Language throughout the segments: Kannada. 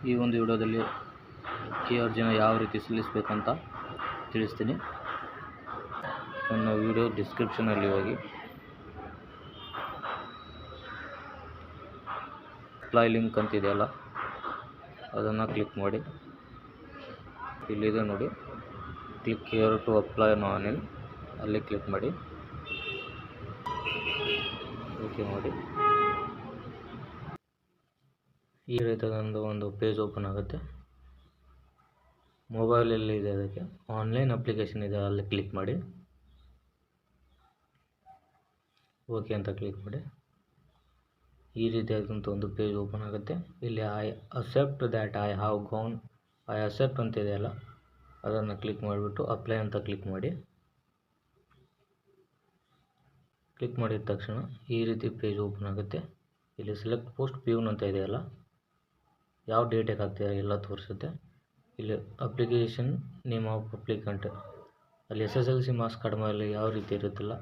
ಈ ಒಂದು ವಿಡಿಯೋದಲ್ಲಿ ಈ ಅರ್ಜಿನ ಯಾವ ರೀತಿ ಸಲ್ಲಿಸಬೇಕಂತ ತಿಳಿಸ್ತೀನಿ. ನನ್ನ ವಿಡಿಯೋ ಡಿಸ್ಕ್ರಿಪ್ಷನಲ್ಲಿ ಹೋಗಿ ಅಪ್ಲೈ ಲಿಂಕ್ ಅಂತಿದೆಯಲ್ಲ ಅದನ್ನು ಕ್ಲಿಕ್ ಮಾಡಿ. ಇಲ್ಲಿದೆ ನೋಡಿ, click here to apply on ಅಲ್ಲಿ ಕ್ಲಿಕ್ ಮಾಡಿ. ಓಕೆ ಮಾಡಿ. ಈ ರೀತಿಯಾದ ಒಂದು ಪೇಜ್ ಓಪನ್ ಆಗುತ್ತೆ. ಮೊಬೈಲಲ್ಲಿ ಇದೆ, ಅದಕ್ಕೆ ಆನ್ಲೈನ್ ಅಪ್ಲಿಕೇಶನ್ ಇದೆ, ಅಲ್ಲಿ ಕ್ಲಿಕ್ ಮಾಡಿ. ಓಕೆ ಅಂತ ಕ್ಲಿಕ್ ಮಾಡಿ. ಈ ರೀತಿಯಾದಂಥ ಒಂದು ಪೇಜ್ ಓಪನ್ ಆಗುತ್ತೆ. ಇಲ್ಲಿ I accept that I have gone, I accept ಅಂತ ಇದೆಯಲ್ಲ ಅದನ್ನು ಕ್ಲಿಕ್ ಮಾಡಿಬಿಟ್ಟು ಅಪ್ಲೈ ಅಂತ ಕ್ಲಿಕ್ ಮಾಡಿ. ಕ್ಲಿಕ್ ಮಾಡಿದ ತಕ್ಷಣ ಈ ರೀತಿ ಪೇಜ್ ಓಪನ್ ಆಗುತ್ತೆ. ಇಲ್ಲಿ ಸೆಲೆಕ್ಟ್ ಪೋಸ್ಟ್ ಪ್ಯೂನ್ ಅಂತ ಇದೆಯಲ್ಲ, ಯಾವ ಡೇಟಿಗೆ ಹಾಕ್ತೀರಾ ಎಲ್ಲ ತೋರಿಸುತ್ತೆ. ಇಲ್ಲಿ ಅಪ್ಲಿಕೇಶನ್ ನೇಮ್ ಆಫ್ ಅಪ್ಲಿಕೆಂಟ್, ಅಲ್ಲಿ SSLC ಮಾರ್ಕ್ಸ್ ಕಡಿಮೆ ಯಾವ ರೀತಿ ಇರುತ್ತಲ್ಲ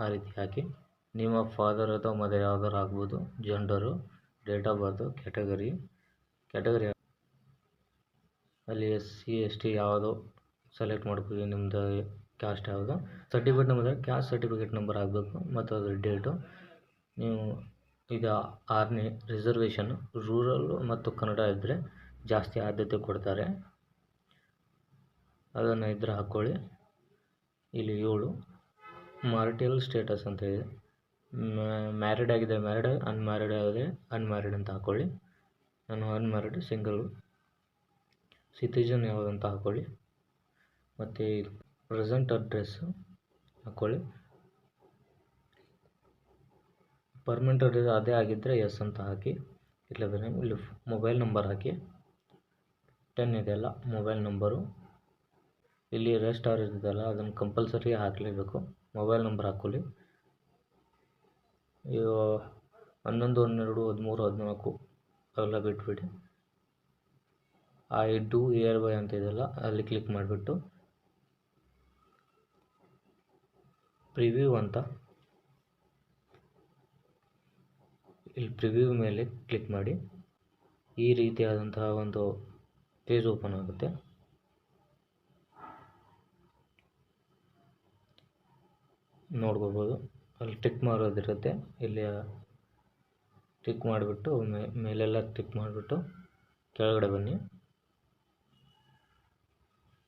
ಆ ರೀತಿ ಹಾಕಿ. ನೇಮ್ ಆಫ್ ಫಾದರ್ ಅಥವಾ ಮದರ್ ಯಾವ್ದಾರು ಆಗ್ಬೋದು. Gender, date of birth, category ಅಲ್ಲಿ SC ST ಯಾವುದೋ ಸೆಲೆಕ್ಟ್ ಮಾಡ್ಕೊಳ್ಳಿ, ನಿಮ್ಮದು ಕ್ಯಾಸ್ಟ್ ಯಾವುದು. Certificate number caste certificate number ಆಗಬೇಕು ಮತ್ತು ಅದರ ಡೇಟು. ನೀವು ಈಗ 6ನೇ ರಿಸರ್ವೇಷನ್ ರೂರಲ್ ಮತ್ತು ಕನ್ನಡ ಇದ್ದರೆ ಜಾಸ್ತಿ ಆದ್ಯತೆ ಕೊಡ್ತಾರೆ, ಅದನ್ನು ಇದ್ದರೆ ಹಾಕ್ಕೊಳ್ಳಿ. ಇಲ್ಲಿ 7 ಮಾರಿಟಲ್ ಸ್ಟೇಟಸ್ ಅಂತ ಇದೆ, ಮ್ಯಾರಿಡ್ ಆಗಿದೆ ಮ್ಯಾರಿಡ್, ಅನ್ಮ್ಯಾರಿಡ್ ಆಗಿದೆ ಅನ್ಮ್ಯಾರಿಡ್ ಅಂತ ಹಾಕ್ಕೊಳ್ಳಿ. ನಾನು ಅನ್ಮ್ಯಾರಿಡ್ ಸಿಂಗಲ್. ಸಿಟಿಜನ್ ಯಾವುದಂತ ಹಾಕ್ಕೊಳ್ಳಿ. ಮತ್ತು ಪ್ರೆಸೆಂಟ್ ಅಡ್ರೆಸ್ ಹಾಕ್ಕೊಳ್ಳಿ. ಪರ್ಮನೆಂಟ್ ಅಡ್ರೆಸ್ ಅದೇ ಆಗಿದ್ದರೆ ಎಸ್ ಅಂತ ಹಾಕಿ. ಇಲ್ಲದ್ರೆ ಇಲ್ಲಿ ಮೊಬೈಲ್ ನಂಬರ್ ಹಾಕಿ. 10 ಇದೆಯಲ್ಲ ಮೊಬೈಲ್ ನಂಬರು. ಇಲ್ಲಿ ರೆಸ್ಟ್ ಅವರ್ ಇದೆಯಲ್ಲ ಅದನ್ನು ಕಂಪಲ್ಸರಿ ಹಾಕಲೇಬೇಕು. ಮೊಬೈಲ್ ನಂಬರ್ ಹಾಕ್ಕೊಳ್ಳಿ. 11, 12, 13, 14 ಅವೆಲ್ಲ ಬಿಟ್ಬಿಡಿ. ಐ ಡೂ ಹಿಯರ್ ಬೈ ಅಂತ ಇದೆಯಲ್ಲ ಅಲ್ಲಿ ಕ್ಲಿಕ್ ಮಾಡಿಬಿಟ್ಟು ಪ್ರಿವ್ಯೂ ಅಂತ, ಇಲ್ಲಿ ಪ್ರಿವ್ಯೂ ಮೇಲೆ ಕ್ಲಿಕ್ ಮಾಡಿ. ಈ ರೀತಿಯಾದಂತಹ ಒಂದು ಪೇಜ್ ಓಪನ್ ಆಗುತ್ತೆ. ನೋಡ್ಕೋಬೋದು, ಅಲ್ಲಿ ಟಿಕ್ ಮಾಡೋದಿರುತ್ತೆ. ಇಲ್ಲಿ ಟಿಕ್ ಮಾಡಿಬಿಟ್ಟು ಮೇಲೆಲ್ಲ ಟಿಕ್ ಮಾಡಿಬಿಟ್ಟು ಕೆಳಗಡೆ ಬನ್ನಿ.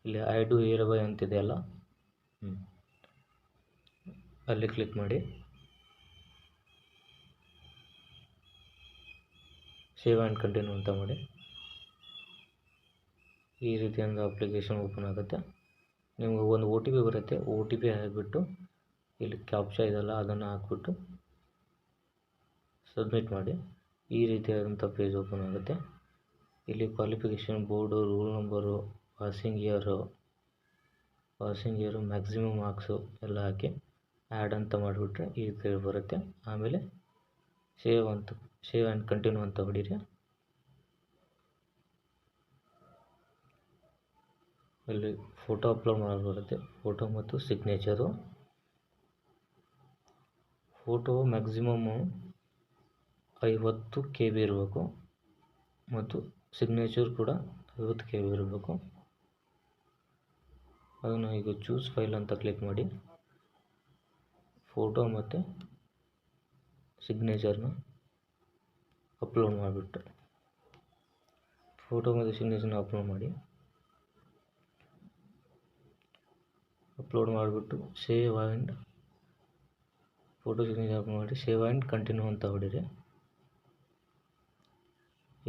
ಇಲ್ಲಿ ಐ ಡೂ ಹಿಯರ್ ಬೈ ಅಂತಿದೆಯಲ್ಲ ಅಲ್ಲಿ ಕ್ಲಿಕ್ ಮಾಡಿ. ಸೇವ್ ಆ್ಯಂಡ್ ಕಂಟಿನ್ಯೂ ಅಂತ ಮಾಡಿ. ಈ ರೀತಿಯಿಂದ ಅಪ್ಲಿಕೇಶನ್ ಓಪನ್ ಆಗುತ್ತೆ. ನಿಮಗೆ ಒಂದು OTP ಬರುತ್ತೆ, OTP ಹಾಕಿಬಿಟ್ಟು ಇಲ್ಲಿ ಕ್ಯಾಪ್ಚಾ ಇದೆಯಲ್ಲ ಅದನ್ನು ಹಾಕ್ಬಿಟ್ಟು ಸಬ್ಮಿಟ್ ಮಾಡಿ. ಈ ರೀತಿಯಾದಂಥ ಪೇಜ್ ಓಪನ್ ಆಗುತ್ತೆ. ಇಲ್ಲಿ qualification, board, rule number, passing year, maximum marks ಎಲ್ಲ ಹಾಕಿ ಆ್ಯಡ್ ಅಂತ ಮಾಡಿಬಿಟ್ರೆ ಈ ರೀತಿ ಬರುತ್ತೆ. ಆಮೇಲೆ ಸೇವ್ ಆ್ಯಂಡ್ ಕಂಟಿನ್ಯೂ ಅಂತ ಹೊಡೀರಿ. ಇಲ್ಲಿ ಫೋಟೋ ಅಪ್ಲೋಡ್ ಮಾಡೋದು ಬರುತ್ತೆ, ಫೋಟೋ ಮತ್ತು ಸಿಗ್ನೇಚರು. ಫೋಟೋ ಮ್ಯಾಕ್ಸಿಮಮ್ಮು 50 KB ಇರಬೇಕು ಮತ್ತು ಸಿಗ್ನೇಚರ್ ಕೂಡ 50 KB ಇರಬೇಕು. ಅದನ್ನು ಈಗ ಚೂಸ್ ಫೈಲ್ ಅಂತ ಕ್ಲಿಕ್ ಮಾಡಿ. ಫೋಟೋ ಮತ್ತು ಸಿಗ್ನೇಚರ್ನ ಅಪ್ಲೋಡ್ ಮಾಡಿಬಿಟ್ಟು ಫೋಟೋ ಮತ್ತು ಸಿಗ್ನೇಚರ್ನ ಅಪ್ಲೋಡ್ ಮಾಡಿ. ಅಪ್ಲೋಡ್ ಮಾಡಿಬಿಟ್ಟು save and photo signature upload ಮಾಡಿ ಸೇವ್ ಆ್ಯಂಡ್ ಕಂಟಿನ್ಯೂ ಅಂತ ಹೊಡೀರಿ.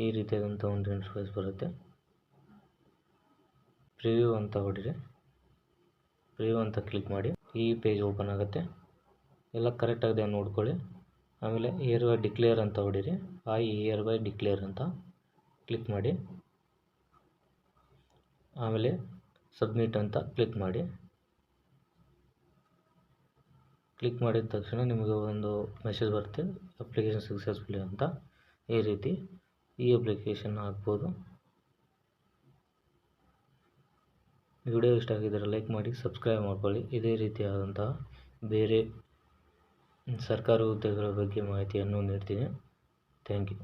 ಈ ರೀತಿಯಾದಂಥ ಒಂದು ಇಂಟರ್ಫೇಸ್ ಬರುತ್ತೆ. ಪ್ರಿವ್ಯೂ ಅಂತ ಹೊಡೀರಿ. ಪ್ರಿವ್ಯೂ ಅಂತ ಕ್ಲಿಕ್ ಮಾಡಿ. ಈ ಪೇಜ್ ಓಪನ್ ಆಗುತ್ತೆ. ಎಲ್ಲ ಕರೆಕ್ಟ್ ಆಗಿದೆ ನೋಡ್ಕೊಳ್ಳಿ. ಆಮೇಲೆ ಹಿಯರ್ ಬೈ ಡಿಕ್ಲೇರ್ ಅಂತ ಹೊಡೀರಿ. ಐ ಹಿಯರ್ ಬೈ ಡಿಕ್ಲೇರ್ ಅಂತ ಕ್ಲಿಕ್ ಮಾಡಿ. ಆಮೇಲೆ ಸಬ್ಮಿಟ್ ಅಂತ ಕ್ಲಿಕ್ ಮಾಡಿ. ಕ್ಲಿಕ್ ಮಾಡಿದ ತಕ್ಷಣ ನಿಮಗೆ ಒಂದು ಮೆಸೇಜ್ ಬರುತ್ತೆ, ಅಪ್ಲಿಕೇಶನ್ ಸಕ್ಸಸ್ಫುಲಿ ಅಂತ. ಈ ರೀತಿ ಈ ಅಪ್ಲಿಕೇಶನ್ ಹಾಕ್ಬೋದು. ವಿಡಿಯೋ ಇಷ್ಟ ಆಗಿದ್ದರೆ ಲೈಕ್ ಮಾಡಿ, ಸಬ್ಸ್ಕ್ರೈಬ್ ಮಾಡ್ಕೊಳ್ಳಿ. ಇದೇ ರೀತಿಯಾದಂತಹ ಬೇರೆ ಸರ್ಕಾರಿ ಹುದ್ದೆಗಳ ಬಗ್ಗೆ ಮಾಹಿತಿಯನ್ನು ನೀಡ್ತೀನಿ. Thank you.